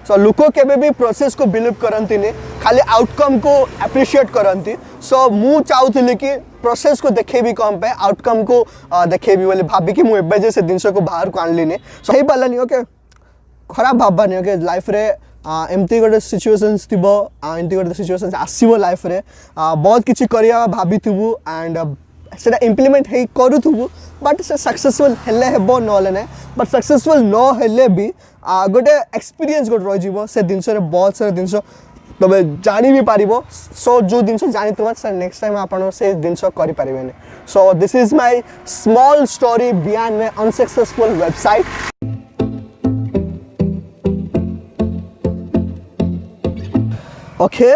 सो लोक केबे भी प्रोसेस को बिलीव करती नहीं खाली आउटकम को एप्रिशिएट करती सो मु चाहूली कि प्रोसेस को देखेबी कम पे आउटकम को देखेबी बोले भाविकी मुझे से जिनस को बाहर को आणली सो हो पारानी ओके खराब भावनी ओके लाइफ रे एमती गोटे सिचुएशंस थी एमती गोटे सिचुएशंस आसो लाइफ रे बहुत किसी करिया भाभी थुबु एंड सेटा इम्प्लीमेंट हे करूथुबु बट से सक्सेसफुल हेले हेबो नले नै बट सक्सेसफुल न हेले भी गोटे एक्सपीरियंस गोटे रही जीवो से जिनस रे बहुत सारा जिनस तबे जानी भी पारिबो सो जो जिनस जानी तबा सर नेक्स्ट टाइम आपण से जिनस करि पारिबेने so this is my small story behind my unsuccessful website okay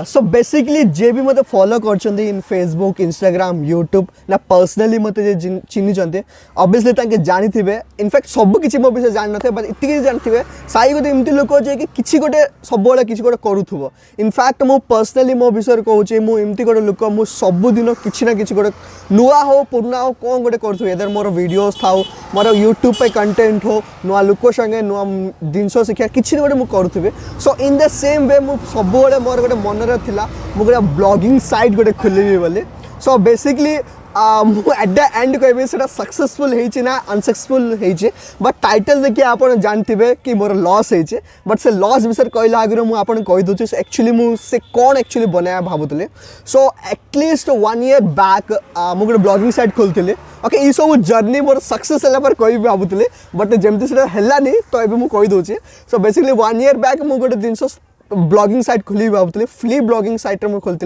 so basically जे भी मत फॉलो कर इन फेसबुक इंस्टाग्राम यूट्यूब ना पर्सनली मत चिन्ह ऑब्वियसली ताके जानी थे इनफैक्ट सब किसी मो विषय जान नथे बट इतनी जानते हैं साई गोटे एमती लोक जे कि किसी गोटे सब किसी गोटे करूथुबो इनफैक्ट मो पर्सनली मो विषय कहूँ मु एमती गोटे लोक मु सबुदिन किसी ना किसी गोटे नुआ हो पुराना हो कौन गोटे करूँ इधर मोर वीडियोस था मोर यूट्यूब पे कंटेंट हो नुआ लोक संगे नुआ जिनस शिक्षा किसी गोटे मुझे करूँ सो इन द सेम वे मु सब मोर गोटे मनर थिला मु गोटे ब्लॉगिंग साइट गोटे खोलिबी बोली so basically at the end कहबी सेटा सक्सेसफुल होइछि ना अनसक्सेसफुल होइछि बट टाइटल देखिए आप जानते कि मोर लॉस होइछि बट से लॉस विषय कहला आगे मु आपन कहि दोछि एक्चुअली मु से कौन एक्चुअली बनाया भाबुतले सो एटलीस्ट 1 ईयर बैक मु गोटे ब्लॉगिंग साइट खोलथिले ओके ई सब जर्नी मोर सक्सेस होला पर कहि भाबुतले बट जेमति सेटा हेलानी तो एबे मु कहि दोछि सो बेसिकली 1 ईयर बैक मु गोटे जिंस ब्लॉगिंग साइट खोली भावुली फ्री ब्लॉगिंग साइट में खोलती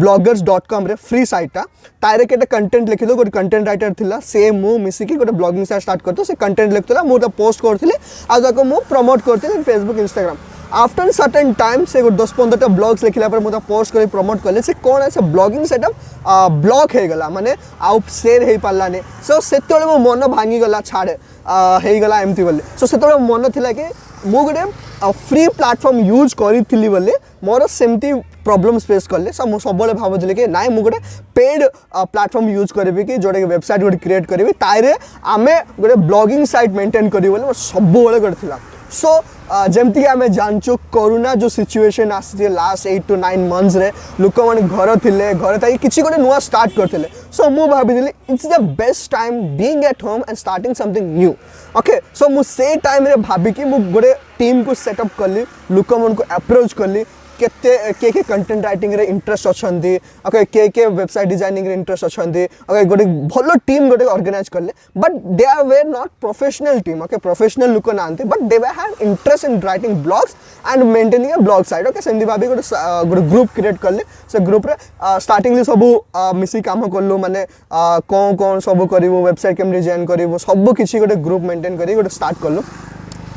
bloggers.com रे फ्री साइटा तारे केटे कंटेंट लिखिल गोटे कंटेंट राइटर थिला से मु मिसिकी गोटे ब्लॉगिंग साइट स्टार्ट करतो से कंटेंट लिखतला मु पोस्ट करथिले आ जाको मु प्रमोट करथिले Facebook Instagram after certain time से 10-15 ब्लॉग्स लिखला पर मुझे पोस्ट कर प्रमोट कले से कौन है से ब्लॉगिंग सेटअप ब्लॉक हो गला माने आउ शेयर हो पारानी सो से मो मन भांगी गला छाड़े हो गला एमती बोले सो से मन थिला कि मु गोटे फ्री प्लेटफॉर्म यूज करी बोले मोर सेमती प्रॉब्लम्स फेस कले सो मु सब भावुली कि नाई मु गोटे पेड प्लेटफॉर्म यूज करी कि जोटा कि वेबसाइट गोटे क्रिएट करी तारे आमे गोटे ब्लॉगिंग साइट मेंटेन करी बोले सब गोटे थिला सो जमती कि आमे जानचु कोरोना जो सिचुएशन आसी लास्ट 8 to 9 मंथ्स रे लोक माने घर थिले घर ताई किछि गोटे नुआ स्टार्ट करथिले सो मु भाबिदिली it's the best time being at home and starting something new okay so मु से टाइम रे भाबी कि मु गोटे टीम को सेटअप करली लोक मन को अप्रोच करली केते के कंटेंट राइटिंग रे इंटरेस्ट अछंती ओके के वेबसाइट डिजाइनिंग रे इंटरेस्ट अछंती ओके गोटे भलो टीम गोटे ऑर्गेनाइज करले but they are were not professional team okay professional लोक नांती but they have interest in writing blogs and maintaining a blog site okay सेंदी भाबी गोटे ग्रुप क्रिएट करले से ग्रुप रे स्टार्टिंग सब मिसी काम करलो माने कोन कोन सब करिवो वेबसाइट केम डिजाइन करिवो सब किछि गोटे ग्रुप मेंटेन करी गोटे स्टार्ट करलो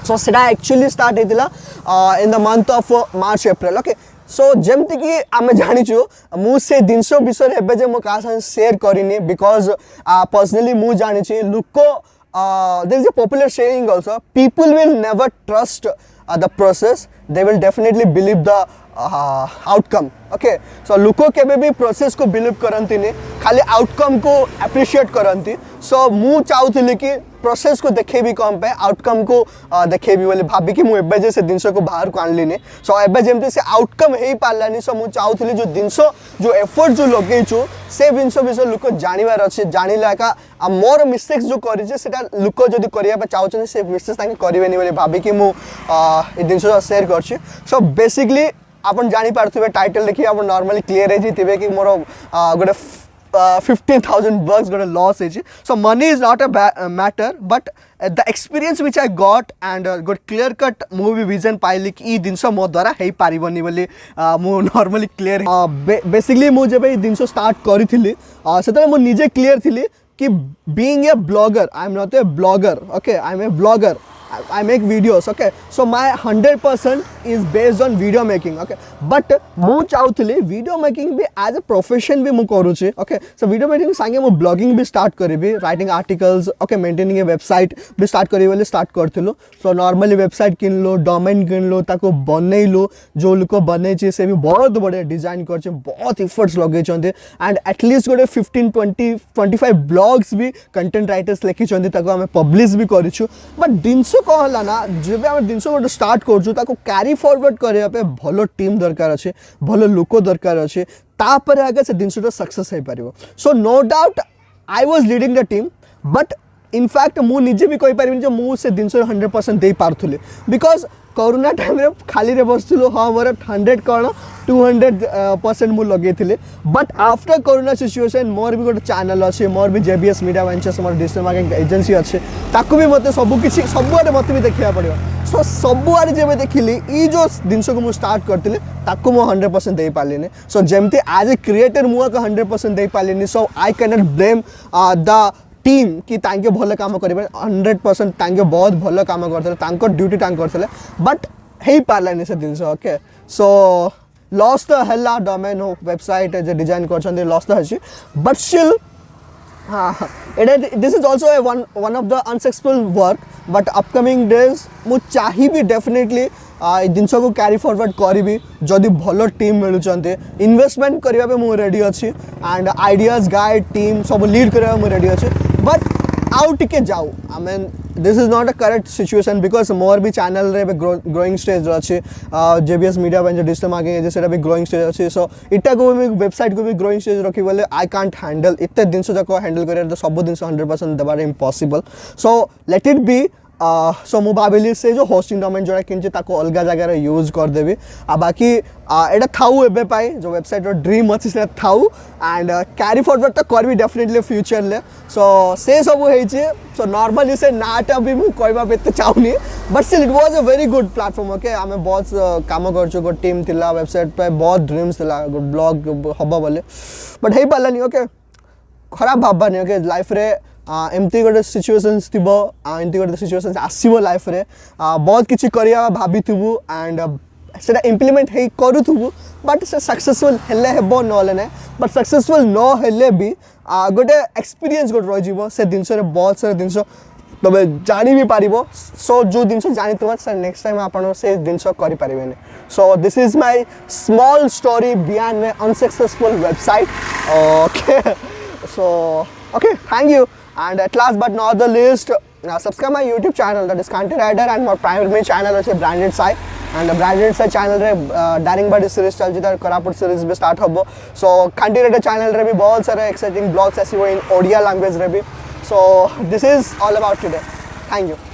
सो सेटा एक्चुअली स्टार्ट होता in the month of March April okay so जमती कि आम जाचु मुझे जिनस विषय एवं जो क्या शेयर करनी बिकज पर्सनली मु जानी लोक there is a popular saying also people will never trust the process they will definitely believe the outcome okay so लोक केबे भी प्रोसेस को बिलीव करती नहीं खाली आउटकम को एप्रिशिएट करती सो मु चाहूली कि प्रोसेस को देखेबी कम पे आउटकम को देखेबी बोले भाविकी मुझे से जिनस को बाहर को आणली सो एबे जेमती से आउटकम हो पारानी सो मुझे चाहूली जो जिनस जो एफर्ट जो लगेचु से जिनस विषय लोक जानवर अच्छे जानिला का मोर मिस्टेक्स जो करिजे सेटा लोक जदि करिया चाहते से मिस्टेक्स ताके करिवेनी बोले भाविकी मु जिनस शेयर करछि सो बेसिकली आपन जानी पारथुबे टाइटल देखि आप नॉर्मली क्लियर है जितिबे कि मोर गोटे 15,000 bucks got a loss so money is not a matter but the experience which I got and got clear cut movie vision पाइली कि ई दिनस मो द्वारा हे पारिबनी बोली मु नॉर्मली क्लियर बेसिकली मु जब ई दिनस स्टार्ट करिथिली सेतले मु निजे क्लियर थिली कि being a blogger I am not a blogger okay I am a vlogger I make videos okay so my 100% is based on video making okay but मु चाहूली video making भी as a profession भी मु करूची okay so video making संगे मु blogging भी start करिबी writing articles okay maintaining a website भी स्टार्ट करी बोले स्टार्ट करथिलो so नॉर्मली वेबसाइट किन लो डोमेन किन लो ताको बनैलो जो लोक बनै छी से भी बहुत बड़े डिजाइन करछे बहुत एफर्ट्स लगे छथि एंड एटलीस्ट गोटे 15-20-25 ब्लॉग्स भी कंटेंट राइटर्स लिखि छथि ताको हमें पब्लिश भी करिछु बट दिनस कौन है ना जब आम जिन गोटे स्टार्ट करूँ क्यारी फॉरवर्ड करने भल टीम दरकार अच्छे भल लोक दरकार अच्छे तापर आगे से जिनटा सक्सेस हो पार so no doubt I was leading the team but in fact मुझे भी कहीपर मुझे जिन 100% दे पार्थी बिकज कोरोना टाइम खाली रे बसलु हाँ मोर 100 कौन 200% मुझे लगे बट आफ्टर कोरोना सिचुएशन मोर भी गोटे चैनल अच्छे मोर भी जेबीएस मीडिया वेंचर्स मोर डिजिटल मार्केटिंग एजेंसी अच्छे ताकू भी मत सबकि सबुआडे मत भी देखा पड़ो सो सबुआडे जब देखिली ये जो जिनस को मुझे स्टार्ट करती ताकू मु 100% दे पारे सो जमती एज ए क्रिएटर मुझे 100% दे पारे so I can not blame the team कि तांके भल काम करें 100% तांके बहुत भल काम करते ड्यूटी करते बट हो पारानी से जिन ओके सो लॉस तो है डोमेन हो वेबसाइट जो डिजाइन कर लॉस तो अच्छी बट स्टिल हाँ this is also one of the unsuccessful work but upcoming days मुझे चाहिए डेफिनेटली जिन को क्यारी फॉरवर्ड करी जदि भल टीम मिलूँ इन्वेस्टमेंट करने मुझे रेडी अच्छी एंड आइडियाज गाइड टीम सब लीड करने मुझे रेडी अच्छी बट आउ टिके जाऊ I mean this is not a correct situation because मोर भी चैनल रे ग्रोइंग स्टेज अच्छे JBS media venture digital marketing agency भी ग्रोइंग स्टेज अच्छे सो इटा को भी वेबसाइट को भी ग्रोइंग स्टेज रखी बोले आई कांट हैंडल इतने दिन जाक हैंडल कर सब दिन 100% देवार impossible so let it be so मु भाविली से जो होस्टिंग डोमेन जोड़ा किनछि ताको अलग जगह यूज करदेवी आ बाकी एटा थाउ एबे पाई जो वेबसाइट रो ड्रीम अच्छी से थाउ एंड क्यारी फॉरवर्ड तो करबी डेफिनेटली फ्यूचर ले सो से सब होइछि सो नॉर्मली से नाटा भी मु कहबा बेते चाहूनी but still it was a very good platform okay आमे बहुत काम करछु गो टीम थिला वेबसाइट पे बहुत ड्रीम्स थिला ब्लॉग हबा बोले बट हे पालानी ओके खराब भाबबानी ओके लाइफ रे एमती गोटे सिचुएशंस थी एमती गोटे सिचुएशंस आसो लाइफ रे बहुत किसी करिया भाभी थुबु एंड सेटा इम्प्लीमेंट हे करूथुबु बट से सक्सेसफुल हेले हेबो नले ना बट सक्सेसफुल न हेले भी गोटे एक्सपीरियंस गोटे रही जीवो से जिनस रे बहुत सारा जिनस तबे जानी भी पारिबो सो जो जिनस जानी तो सर नेक्स्ट टाइम आपण से जिनस करि पारिबेने so this is my small story behind my unsuccessful website okay so okay thank you and at last but not the least subscribe my YouTube channel that is Khanti Rider and my primary channel is branded side and the branded side channel रे daring body series चल जिधर करापुट series भी start होबो so Khanti Rider channel रे भी बहुत सारे exciting blogs ऐसी वो in Odia language रे भी so this is all about today thank you